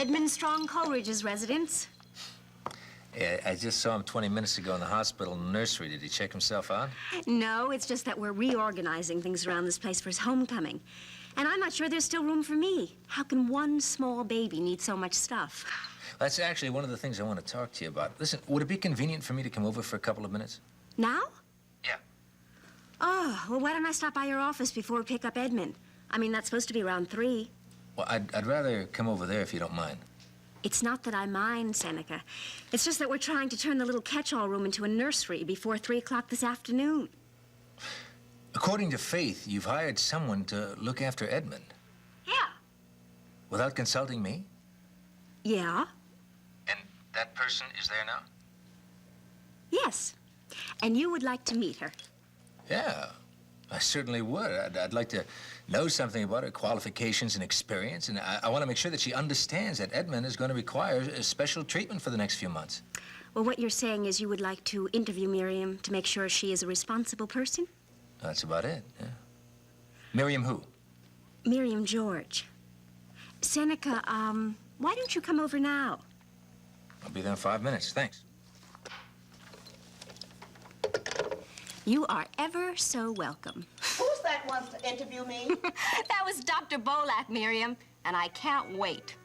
Edmund Strong Coleridge's residence. Yeah, I just saw him 20 minutes ago in the hospital nursery. Did he check himself out? No, it's just that we're reorganizing things around this place for his homecoming. And I'm not sure there's still room for me. How can one small baby need so much stuff? That's actually one of the things I want to talk to you about. Listen, would it be convenient for me to come over for a couple of minutes? Now? Yeah. Oh, well, why don't I stop by your office before we pick up Edmund? I mean, that's supposed to be around 3. Well, I'd rather come over there if you don't mind. It's not that I mind, Seneca. It's just that we're trying to turn the little catch-all room into a nursery before 3 o'clock this afternoon. According to Faith, you've hired someone to look after Edmund. Yeah. Without consulting me? Yeah? And that person is there now? Yes. And you would like to meet her? Yeah, I certainly would. I'd like to know something about her qualifications and experience, and I want to make sure that she understands that Edmund is going to require a special treatment for the next few months. Well, what you're saying is you would like to interview Miriam to make sure she is a responsible person? That's about it, yeah. Miriam who? Miriam George. Seneca, why don't you come over now? I'll be there in 5 minutes, thanks. You are ever so welcome. Who's that wants to interview me? That was Dr. Bolak, Miriam, and I can't wait.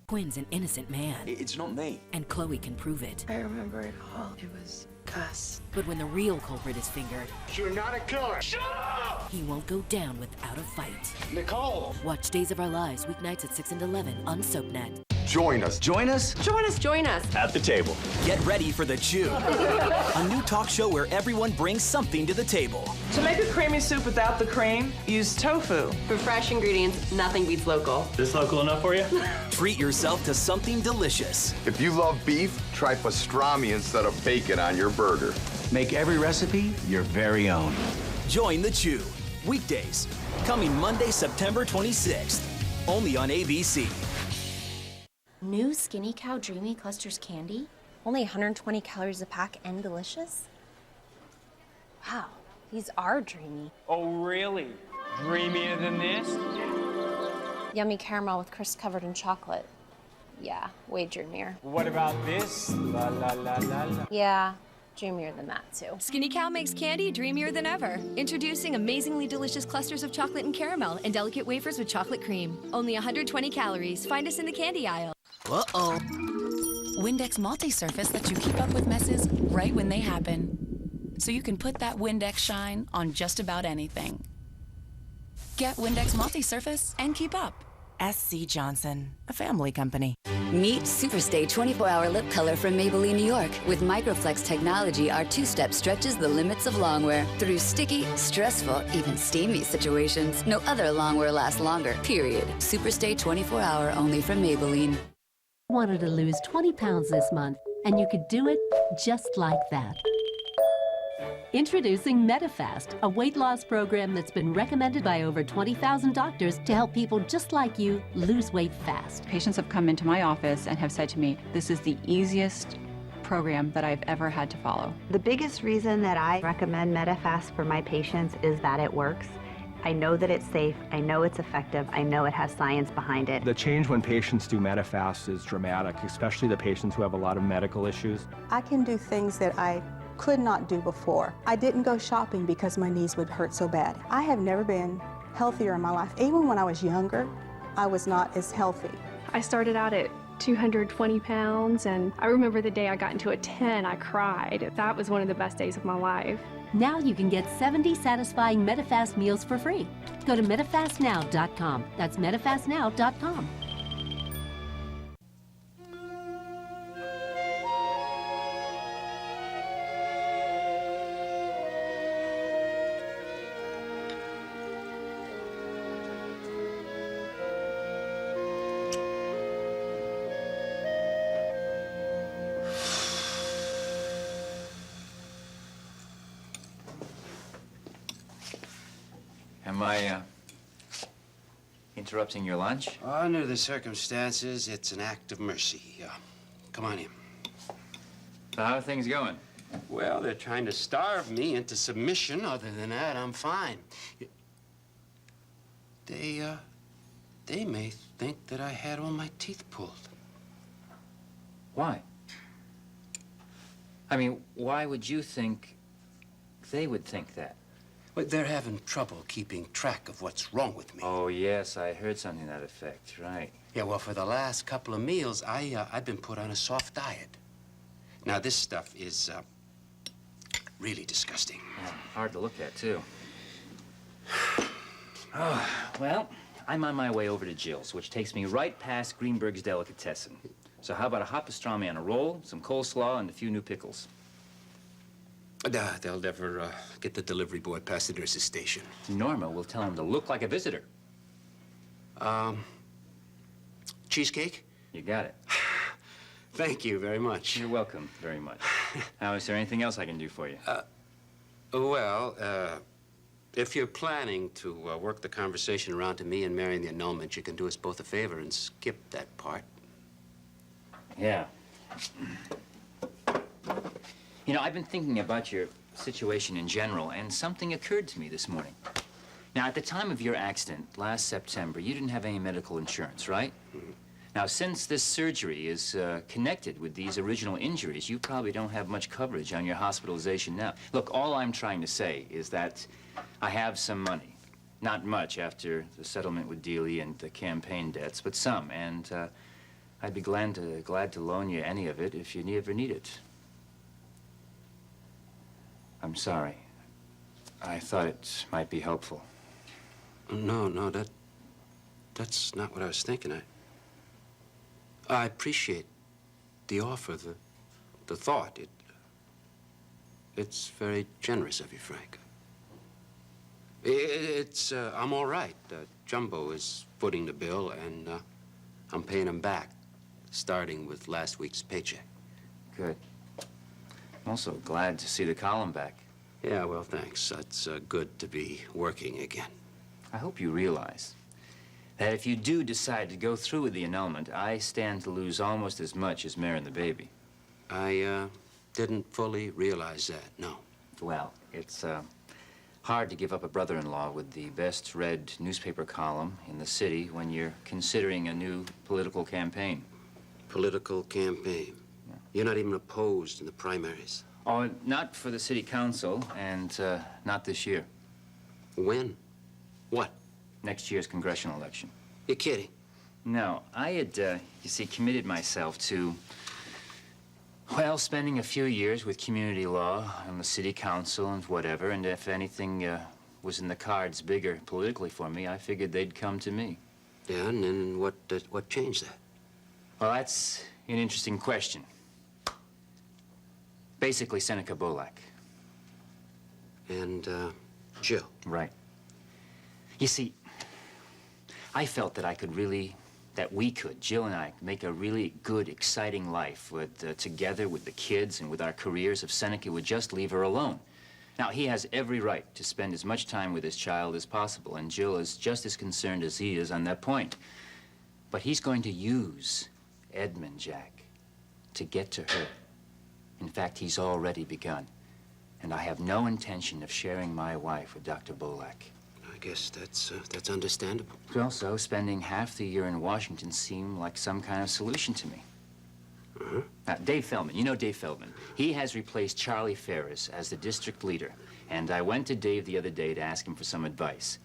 Quinn's an innocent man. It's not me. And Chloe can prove it. I remember it all. It was Gus. But when the real culprit is fingered... You're not a killer! Shut up! He won't go down without a fight. Nicole! Watch Days of Our Lives weeknights at 6 and 11 on SoapNet. Join us. Join us? Join us, join us. At the table. Get ready for The Chew, a new talk show where everyone brings something to the table. To make a creamy soup without the cream, use tofu. For fresh ingredients, nothing beats local. This local enough for you? Treat yourself to something delicious. If you love beef, try pastrami instead of bacon on your burger. Make every recipe your very own. Join The Chew, weekdays, coming Monday, September 26th, only on ABC. New Skinny Cow Dreamy Clusters candy? Only 120 calories a pack and delicious? Wow, these are dreamy. Oh, really? Dreamier than this? Yummy caramel with crisp covered in chocolate. Yeah, way dreamier. What about this? La la la la la. Yeah, dreamier than that too. Skinny Cow makes candy dreamier than ever. Introducing amazingly delicious clusters of chocolate and caramel and delicate wafers with chocolate cream. Only 120 calories. Find us in the candy aisle. Uh-oh. Windex Multi-Surface lets you keep up with messes right when they happen. So you can put that Windex shine on just about anything. Get Windex Multi-Surface and keep up. SC Johnson, a family company. Meet Superstay 24-Hour Lip Color from Maybelline, New York. With Microflex technology, our two-step stretches the limits of longwear. Through sticky, stressful, even steamy situations, no other longwear lasts longer, period. Superstay 24-Hour only from Maybelline. Wanted to lose 20 pounds this month, and you could do it just like that. Introducing MetaFast, a weight loss program that's been recommended by over 20,000 doctors to help people just like you lose weight fast. Patients have come into my office and have said to me, this is the easiest program that I've ever had to follow. The biggest reason that I recommend MetaFast for my patients is that it works. I know that it's safe, I know it's effective, I know it has science behind it. The change when patients do MetaFast is dramatic, especially the patients who have a lot of medical issues. I can do things that I could not do before. I didn't go shopping because my knees would hurt so bad. I have never been healthier in my life. Even when I was younger, I was not as healthy. I started out at 220 pounds, and I remember the day I got into a 10, I cried. That was one of the best days of my life. Now you can get 70 satisfying MetaFast meals for free. Go to MetaFastNow.com. That's MetaFastNow.com. Am I, interrupting your lunch? Under the circumstances, it's an act of mercy. Come on in. So how are things going? Well, they're trying to starve me into submission. Other than that, I'm fine. They may think that I had all my teeth pulled. Why? I mean, why would you think they would think that? Well, they're having trouble keeping track of what's wrong with me. Oh, yes, I heard something to that effect, right. Yeah, well, for the last couple of meals, I've been put on a soft diet. Now, this stuff is, really disgusting. Yeah, hard to look at, too. Oh, well, I'm on my way over to Jill's, which takes me right past Greenberg's Delicatessen. So how about a hot pastrami on a roll, some coleslaw, and a few new pickles? They'll never get the delivery boy past the nurse's station. Norma will tell him to look like a visitor. Cheesecake? You got it. Thank you very much. You're welcome very much. Now, is there anything else I can do for you? If you're planning to work the conversation around to me and marrying the annulment, you can do us both a favor and skip that part. Yeah. You know, I've been thinking about your situation in general, and something occurred to me this morning. Now, at the time of your accident, last September, you didn't have any medical insurance, right? Mm-hmm. Now, since this surgery is connected with these original injuries, you probably don't have much coverage on your hospitalization now. Look, all I'm trying to say is that I have some money. Not much after the settlement with Dealey and the campaign debts, but some, and I'd be glad to loan you any of it if you ever need it. I'm sorry. I thought it might be helpful. No, that's not what I was thinking. I appreciate the offer, the thought. It's very generous of you, Frank. I'm all right. Jumbo is footing the bill, and I'm paying him back, starting with last week's paycheck. Good. I'm also glad to see the column back. Yeah, well, thanks. It's good to be working again. I hope you realize that if you do decide to go through with the annulment, I stand to lose almost as much as Mare and the baby. I didn't fully realize that, no. Well, it's hard to give up a brother-in-law with the best-read newspaper column in the city when you're considering a new political campaign. Political campaign? Yeah. You're not even opposed in the primaries? Oh, not for the city council, and not this year. When? What? Next year's congressional election. You're kidding? No, I had, you see, committed myself to, well, spending a few years with community law and the city council and whatever, and if anything was in the cards bigger politically for me, I figured they'd come to me. Yeah, and then what changed that? Well, that's an interesting question. Basically, Seneca Bolak. And, Jill. Right. You see, I felt that we could, Jill and I, make a really good, exciting life together with the kids and with our careers if Seneca would just leave her alone. Now, he has every right to spend as much time with his child as possible, and Jill is just as concerned as he is on that point. But he's going to use Edmund, Jack, to get to her. In fact, he's already begun. And I have no intention of sharing my wife with Dr. Bolak. I guess that's understandable. Also, spending half the year in Washington seemed like some kind of solution to me. Uh-huh. Now, Dave Feldman, you know Dave Feldman. He has replaced Charlie Ferris as the district leader. And I went to Dave the other day to ask him for some advice.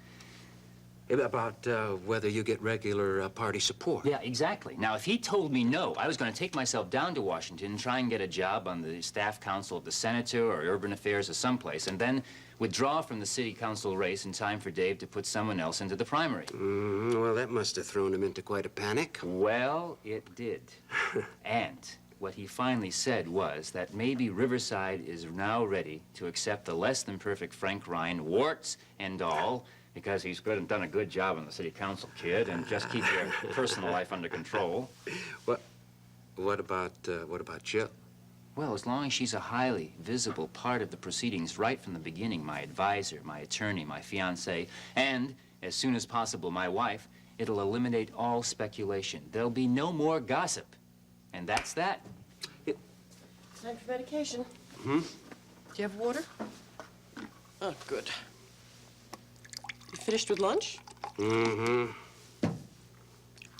About whether you get regular party support. Yeah, exactly. Now, if he told me no, I was going to take myself down to Washington and try and get a job on the staff council of the senator or urban affairs or someplace, and then withdraw from the city council race in time for Dave to put someone else into the primary. Well, that must have thrown him into quite a panic. Well, it did. And what he finally said was that maybe Riverside is now ready to accept the less than perfect Frank Ryan, warts and all, because he's good and done a good job on the city council, kid, and just keep your personal life under control. What about Jill? Well, as long as she's a highly visible part of the proceedings right from the beginning, my advisor, my attorney, my fiancée, and, as soon as possible, my wife, it'll eliminate all speculation. There'll be no more gossip. And that's that. Time for medication. Hmm? Do you have water? Oh, good. You finished with lunch? Mm-hmm.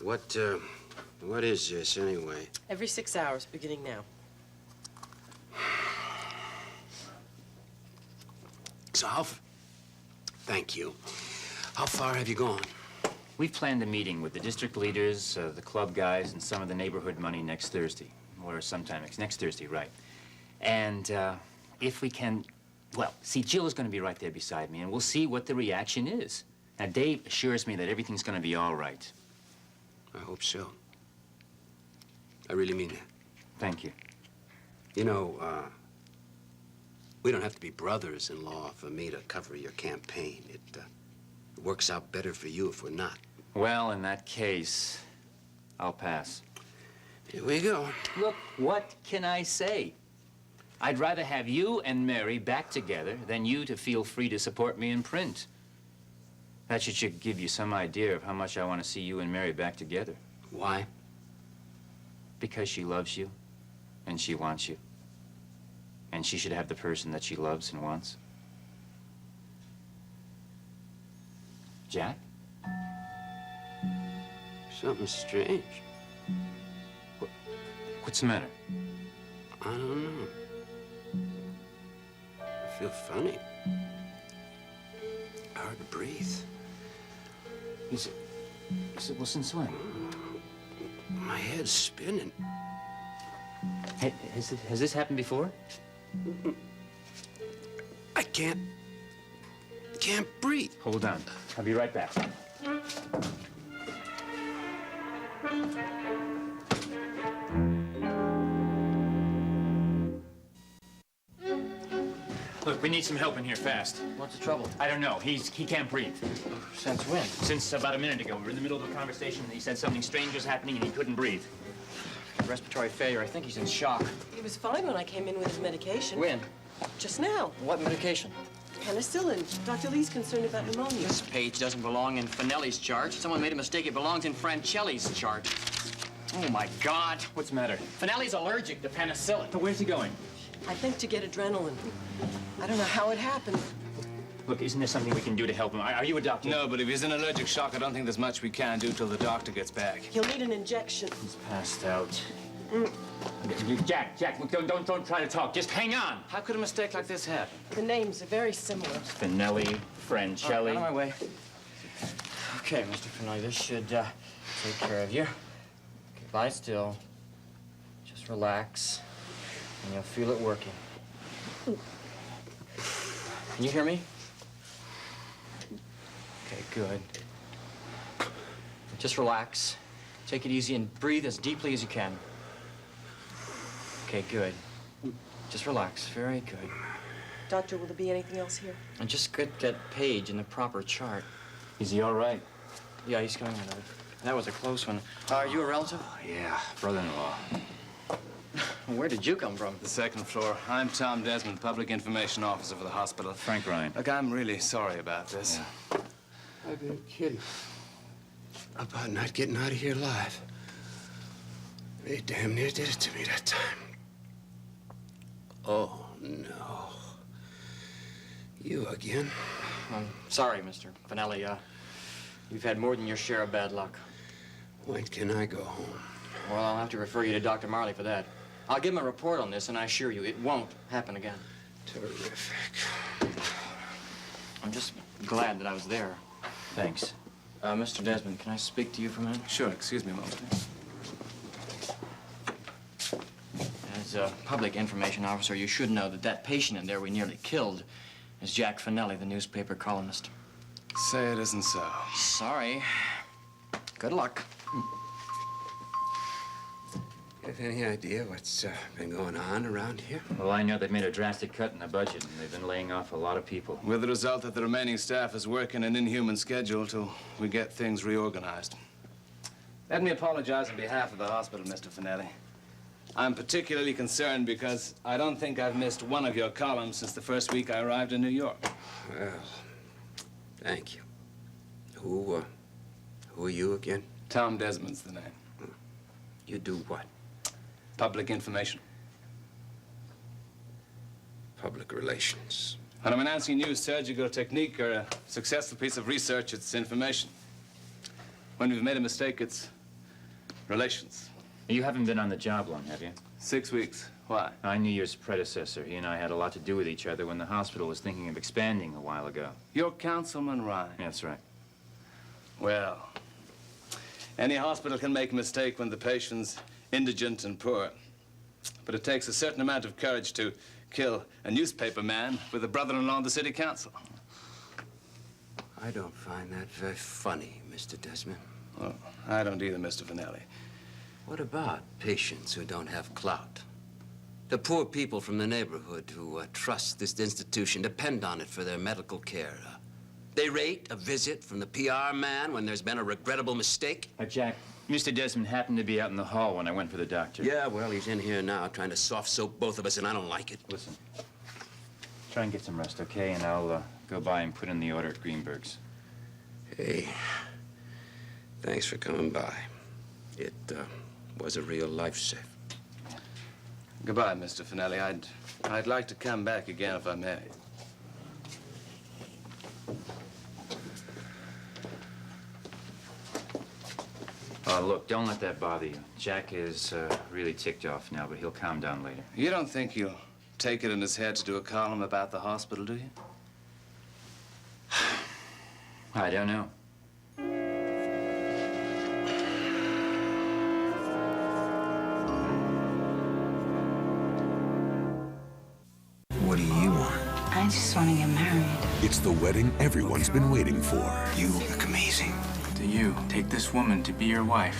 What is this, anyway? Every 6 hours, beginning now. So thank you. How far have you gone? We've planned a meeting with the district leaders, the club guys, and some of the neighborhood money next Thursday. Or sometime next Thursday, right. And if we can, well, see, Jill is going to be right there beside me, and we'll see what the reaction is. Now, Dave assures me that everything's going to be all right. I hope so. I really mean that. Thank you. You know, we don't have to be brothers-in-law for me to cover your campaign. It works out better for you if we're not. Well, in that case, I'll pass. Here we go. Look, what can I say? I'd rather have you and Mary back together than you to feel free to support me in print. That should give you some idea of how much I want to see you and Mary back together. Why? Because she loves you, and she wants you. And she should have the person that she loves and wants. Jack? Something strange. What's the matter? I don't know. I feel funny. Hard to breathe. Is it, well, since when? My head's spinning. Has this happened before? I can't breathe. Hold on. I'll be right back. Look, we need some help in here fast. What's the trouble? I don't know. He can't breathe. Since when? Since about a minute ago. We were in the middle of a conversation and he said something strange was happening and he couldn't breathe. Respiratory failure. I think he's in shock. He was fine when I came in with his medication. When? Just now. What medication? Penicillin. Dr. Lee's concerned about pneumonia. This page doesn't belong in Finelli's chart. Someone made a mistake. It belongs in Francelli's chart. Oh, my God. What's the matter? Finelli's allergic to penicillin. But where's he going? I think to get adrenaline. I don't know how it happened. Look, isn't there something we can do to help him? Are you a doctor? No, but if he's in allergic shock, I don't think there's much we can do till the doctor gets back. He'll need an injection. He's passed out. Jack, look, don't try to talk. Just hang on. How could a mistake like this happen? The names are very similar. Finelli, Francelli. Out of my way. Okay, Mr. Finelli, this should take care of you. Okay, lie still. Just relax, and you'll feel it working. Can you hear me? Okay, good. Just relax. Take it easy and breathe as deeply as you can. Okay, good. Just relax. Very good. Doctor, will there be anything else here? And just get that page in the proper chart. Is he all right? Yeah, he's coming out of it. That was a close one. Are you a relative? Yeah, brother-in-law. Where did you come from? The second floor. I'm Tom Desmond, Public Information Officer for the hospital. Frank Ryan. Look, I'm really sorry about this. Yeah. I've been kidding about not getting out of here alive. They damn near did it to me that time. Oh, no. You again? I'm sorry, Mr. Finelli. You've had more than your share of bad luck. When can I go home? Well, I'll have to refer you to Dr. Marley for that. I'll give him a report on this, and I assure you, it won't happen again. Terrific. I'm just glad that I was there. Thanks. Mr. Desmond, can I speak to you for a minute? Sure, excuse me a moment. As a public information officer, you should know that patient in there we nearly killed is Jack Finelli, the newspaper columnist. Say it isn't so. Sorry. Good luck. You have any idea what's been going on around here? Well, I know they've made a drastic cut in the budget, and they've been laying off a lot of people. With the result that the remaining staff is working an inhuman schedule till we get things reorganized. Let me apologize on behalf of the hospital, Mr. Finelli. I'm particularly concerned because I don't think I've missed one of your columns since the first week I arrived in New York. Well, thank you. Who are you again? Tom Desmond's the name. You do what? Public information. Public relations. When I'm announcing new surgical technique or a successful piece of research, it's information. When we've made a mistake, it's relations. You haven't been on the job long, have you? 6 weeks. Why? I knew your predecessor. He and I had a lot to do with each other when the hospital was thinking of expanding a while ago. You're Councilman Ryan. That's right. Well, any hospital can make a mistake when the patient's indigent and poor. But it takes a certain amount of courage to kill a newspaper man with a brother-in-law on the city council. I don't find that very funny, Mr. Desmond. Well, I don't either, Mr. Finelli. What about patients who don't have clout? The poor people from the neighborhood who trust this institution, depend on it for their medical care. They rate a visit from the PR man when there's been a regrettable mistake. Jack, Mr. Desmond happened to be out in the hall when I went for the doctor. Yeah, well, he's in here now trying to soft soap both of us, and I don't like it. Listen, try and get some rest, okay? And I'll go by and put in the order at Greenberg's. Hey, thanks for coming by. It was a real lifesaver. Goodbye, Mr. Finelli. I'd like to come back again if I may. Look, don't let that bother you. Jack is really ticked off now, but he'll calm down later. You don't think he'll take it in his head to do a column about the hospital, do you? I don't know. What do you want? I just want to get married. It's the wedding everyone's been waiting for. You look amazing. Do you take this woman to be your wife?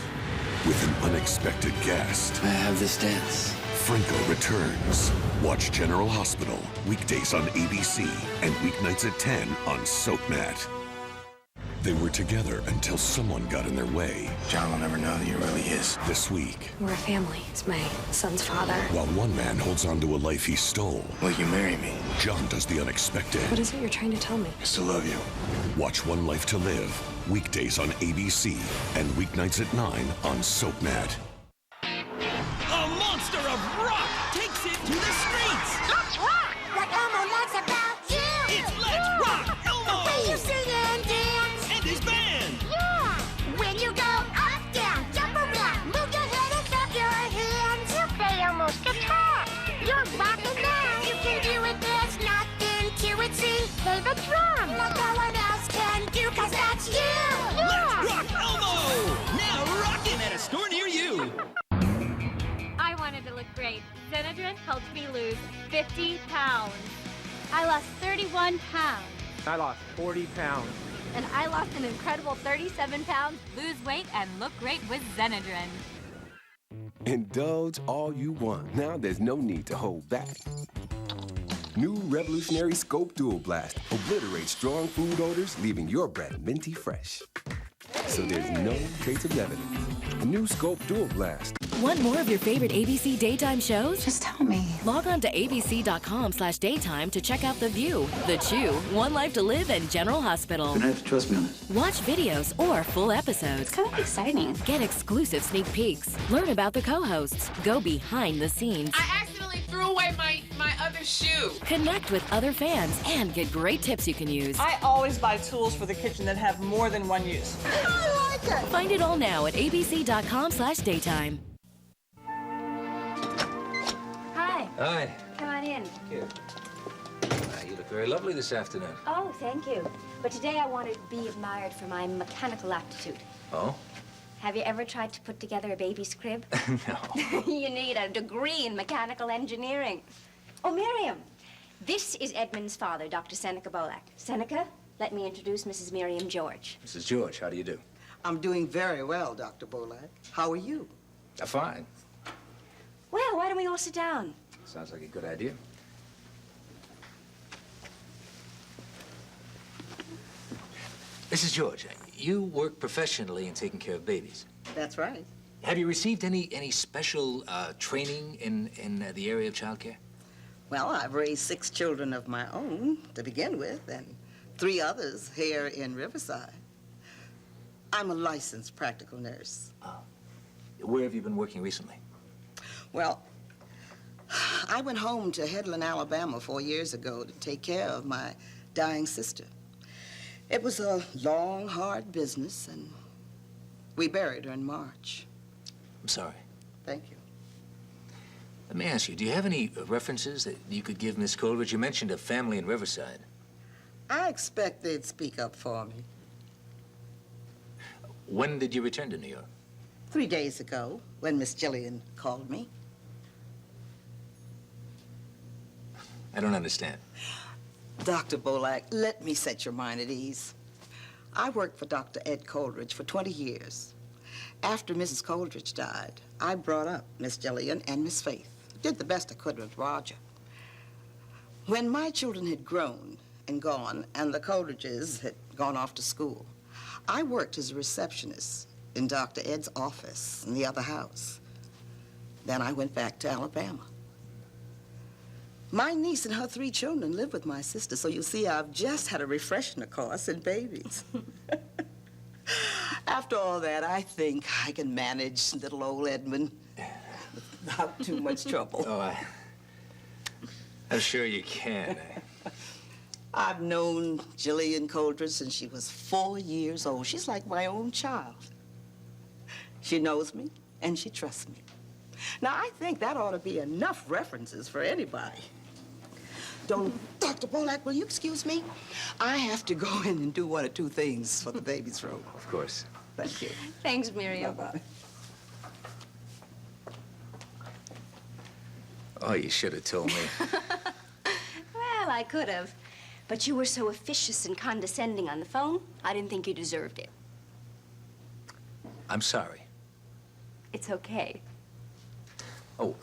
With an unexpected guest. I have this dance. Franco returns. Watch General Hospital, weekdays on ABC and weeknights at 10 on SoapNet. They were together until someone got in their way. John will never know that he really is. This week, We're a family. It's my son's father. while one man holds on to a life he stole, Will you marry me? John does the unexpected. What is it you're trying to tell me? I still love you. Watch One Life to Live, weekdays on ABC and weeknights at 9 on SoapNet. A monster of rock takes it to the streets. Let's rock! Like Elmo likes about you! It's Let's Rock Elmo! The way you sing and dance! And his band! Yeah! When you go up, down, jump around, move your head and clap your hands! You play Elmo's guitar! You're rocking now! You can do it, there's nothing to it, see? Play the drum like no one else can do, 'cause that's you! Yeah! Let's Rock Elmo! Now rocking at a store near you. I wanted to look great. Zenadrin helped me lose 50 pounds. I lost 31 pounds. I lost 40 pounds. And I lost an incredible 37 pounds. Lose weight and look great with Zenadrin. Indulge all you want. Now there's no need to hold back. New revolutionary Scope Dual Blast obliterates strong food odors, leaving your breath minty fresh. So there's no trace of evidence. The new Scope Dual Blast. Want more of your favorite ABC daytime shows? Just tell me. Log on to abc.com/daytime to check out The View, The Chew, One Life to Live, and General Hospital. You're gonna have to trust me on this. Watch videos or full episodes. It's kind of exciting. Get exclusive sneak peeks. Learn about the co-hosts. Go behind the scenes. I accidentally threw away my other shoe. Connect with other fans and get great tips you can use. I always buy tools for the kitchen that have more than one use. I like it! Find it all now at abc.com/daytime. Hi. Hi. Come on in. Here. You look very lovely this afternoon. Oh, thank you. But today I wanted to be admired for my mechanical aptitude. Oh? Have you ever tried to put together a baby's crib? No. You need a degree in mechanical engineering. Oh, Miriam, this is Edmund's father, Dr. Seneca Bolak. Seneca, let me introduce Mrs. Miriam George. Mrs. George, how do you do? I'm doing very well, Dr. Bolak. How are you? Fine. Well, why don't we all sit down? Sounds like a good idea. Mrs. George, you work professionally in taking care of babies. That's right. Have you received any special training in the area of childcare? Well, I've raised 6 children of my own to begin with, and 3 others here in Riverside. I'm a licensed practical nurse. Where have you been working recently? Well, I went home to Headland, Alabama 4 years ago to take care of my dying sister. It was a long, hard business, and we buried her in March. I'm sorry. Thank you. Let me ask you, do you have any references that you could give Miss Coleridge? You mentioned a family in Riverside. I expect they'd speak up for me. When did you return to New York? 3 days ago, when Miss Jillian called me. I don't understand. Dr. Bolak, let me set your mind at ease. I worked for Dr. Ed Coleridge for 20 years. After Mrs. Coleridge died, I brought up Miss Jillian and Miss Faith. Did the best I could with Roger. When my children had grown and gone, and the Coleridges had gone off to school, I worked as a receptionist in Dr. Ed's office in the other house. Then I went back to Alabama. My niece and her 3 children live with my sister, so you see I've just had a refresher course in babies. After all that, I think I can manage little old Edmund without too much trouble. Oh, I'm sure you can. I've known Jillian Coleridge since she was 4 years old. She's like my own child. She knows me, and she trusts me. Now, I think that ought to be enough references for anybody. Dr. Bolak, will you excuse me? I have to go in and do 1 or 2 things for the baby's room. Of course. Thank you. Thanks, Miriam. Bye-bye. Oh, you should have told me. Well, I could have. But you were so officious and condescending on the phone, I didn't think you deserved it. I'm sorry. It's okay. Oh,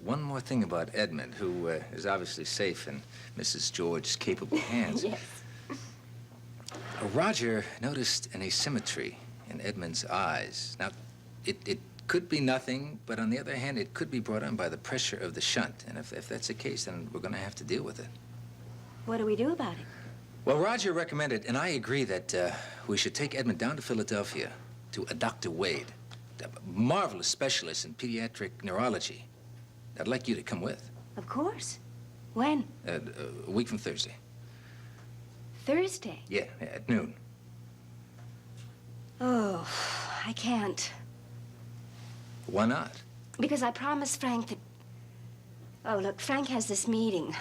one more thing about Edmund, who is obviously safe in Mrs. George's capable hands. Yes. Roger noticed an asymmetry in Edmund's eyes. Now, it could be nothing, but on the other hand, it could be brought on by the pressure of the shunt. And if that's the case, then we're going to have to deal with it. What do we do about it? Well, Roger recommended, and I agree, that we should take Edmund down to Philadelphia to a Dr. Wade, a marvelous specialist in pediatric neurology. I'd like you to come with. Of course. When? A week from Thursday. Thursday? Yeah, at noon. Oh, I can't. Why not? Because I promised Frank that... Oh, look, Frank has this meeting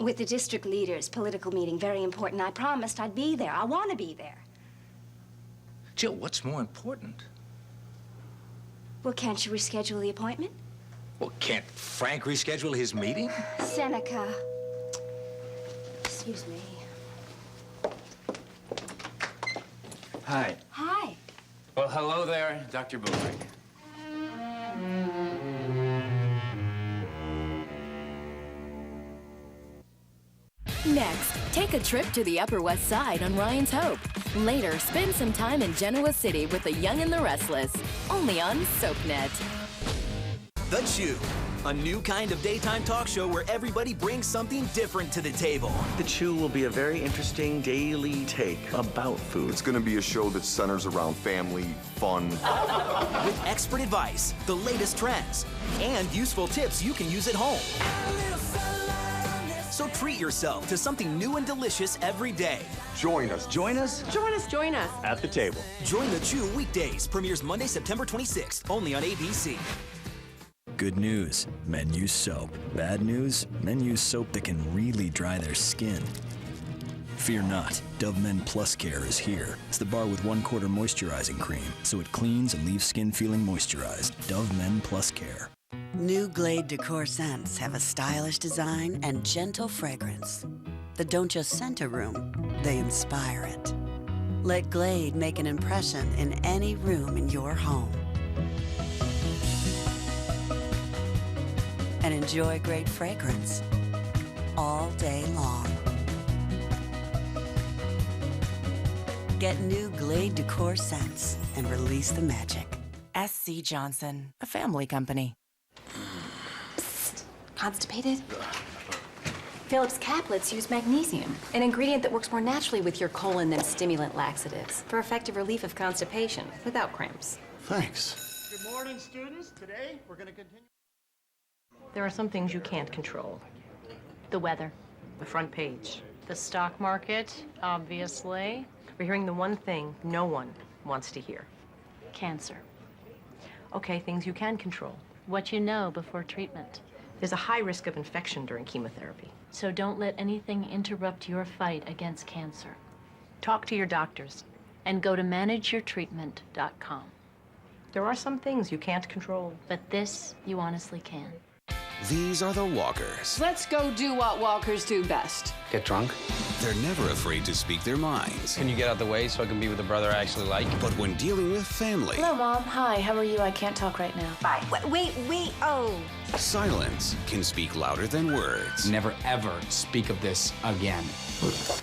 with the district leaders, political meeting, very important. I promised I'd be there. I want to be there. Jill, what's more important? Well, can't you reschedule the appointment? Well, can't Frank reschedule his meeting? Seneca. Excuse me. Hi. Hi. Well, hello there, Dr. Bolak. Next, take a trip to the Upper West Side on Ryan's Hope. Later, spend some time in Genoa City with the Young and the Restless. Only on SoapNet. The Chew, a new kind of daytime talk show where everybody brings something different to the table. The Chew will be a very interesting daily take about food. It's going to be a show that centers around family, fun. With expert advice, the latest trends, and useful tips you can use at home. So treat yourself to something new and delicious every day. Join us. Join us. Join us, join us. At the table. Join The Chew weekdays. Premieres Monday, September 26th, only on ABC. Good news, men use soap. Bad news, men use soap that can really dry their skin. Fear not, Dove Men Plus Care is here. It's the bar with 1/4 moisturizing cream, so it cleans and leaves skin feeling moisturized. Dove Men Plus Care. New Glade Decor scents have a stylish design and gentle fragrance that don't just scent a room, they inspire it. Let Glade make an impression in any room in your home. And enjoy great fragrance all day long. Get new Glade Decor scents and release the magic SC Johnson, a family company. Constipated? Phillips caplets use magnesium, an ingredient that works more naturally with your colon than stimulant laxatives for effective relief of constipation without cramps. Thanks. Good morning, students. Today, we're going to continue. There are some things you can't control. The weather. The front page. The stock market, obviously. We're hearing the one thing no one wants to hear. Cancer. Okay, things you can control. What you know before treatment. There's a high risk of infection during chemotherapy. So don't let anything interrupt your fight against cancer. Talk to your doctors and go to manageyourtreatment.com. There are some things you can't control, but this you honestly can. These are the Walkers. Let's go do what walkers do best. Get drunk? They're never afraid to speak their minds. Can you get out of the way so I can be with the brother I actually like? But when dealing with family... Hello, Mom. Hi, how are you? I can't talk right now. Bye. Wait, oh. Silence can speak louder than words. Never, ever speak of this again.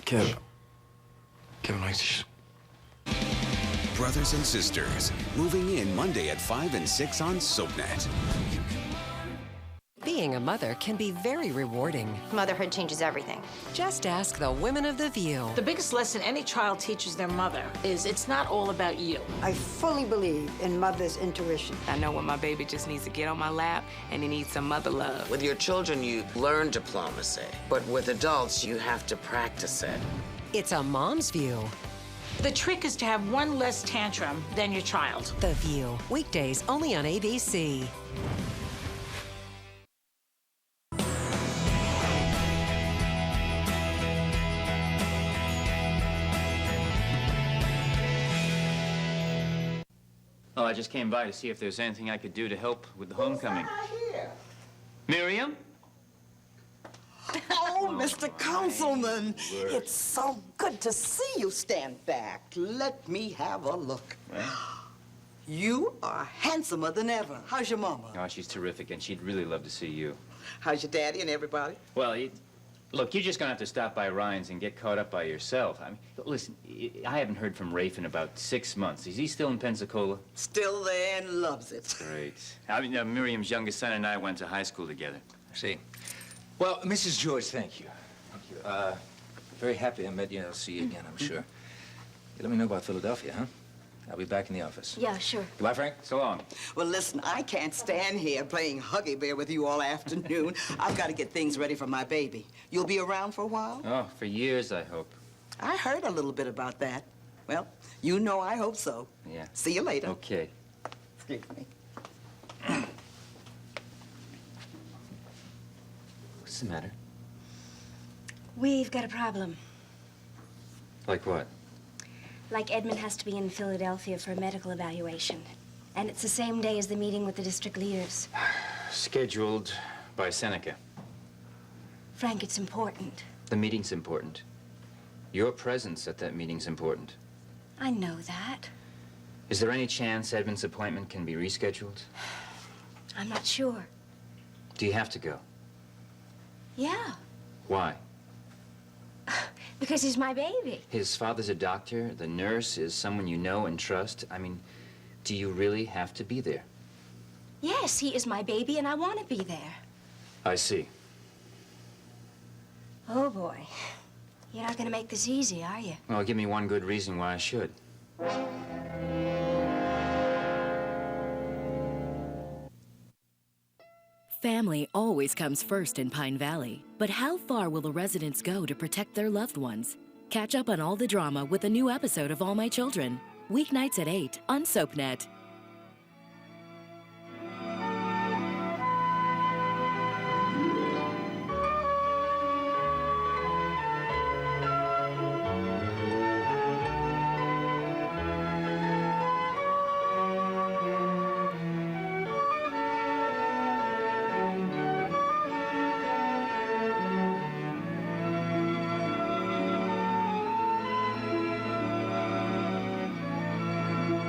Kevin I just... Brothers and Sisters, moving in Monday at 5 and 6 on SoapNet. Being a mother can be very rewarding. Motherhood changes everything. Just ask the women of The View. The biggest lesson any child teaches their mother is it's not all about you. I fully believe in mother's intuition. I know when my baby just needs to get on my lap and he needs some mother love. With your children, you learn diplomacy. But with adults, you have to practice it. It's a mom's view. The trick is to have one less tantrum than your child. The View, weekdays only on ABC. Oh, I just came by to see if there's anything I could do to help with the homecoming. Miriam? Oh, Mr. Councilman, it's so good to see you. Stand back. Let me have a look. You are handsomer than ever. How's your mama? Oh, she's terrific, and she'd really love to see you. How's your daddy and everybody? Well, look, you're just going to have to stop by Ryan's and get caught up by yourself. I mean, listen, I haven't heard from Rafe in about 6 months. Is he still in Pensacola? Still there and loves it. Great. I mean, Miriam's youngest son and I went to high school together. I see. Well, Mrs. George, thank you. Thank you. Very happy I met you. I'll see you again, I'm sure. You let me know about Philadelphia, huh? I'll be back in the office. Yeah, sure. Goodbye, Frank. So long. Well, listen, I can't stand here playing huggy bear with you all afternoon. I've got to get things ready for my baby. You'll be around for a while? Oh, for years, I hope. I heard a little bit about that. Well, you know I hope so. Yeah. See you later. Okay. Excuse me. What's the matter? We've got a problem. Like what? Like Edmund has to be in Philadelphia for a medical evaluation. And it's the same day as the meeting with the district leaders. Scheduled by Seneca. Frank, it's important. The meeting's important. Your presence at that meeting's important. I know that. Is there any chance Edmund's appointment can be rescheduled? I'm not sure. Do you have to go? Yeah, Why? because he's my baby. His father's a doctor. The nurse is someone you know and trust. I mean, do you really have to be there? Yes, he is my baby, and I want to be there. I see. Oh, boy. You're not going to make this easy, are you? Well, give me one good reason why I should. Family always comes first in Pine Valley. But how far will the residents go to protect their loved ones? Catch up on all the drama with a new episode of All My Children. Weeknights at 8 on SoapNet.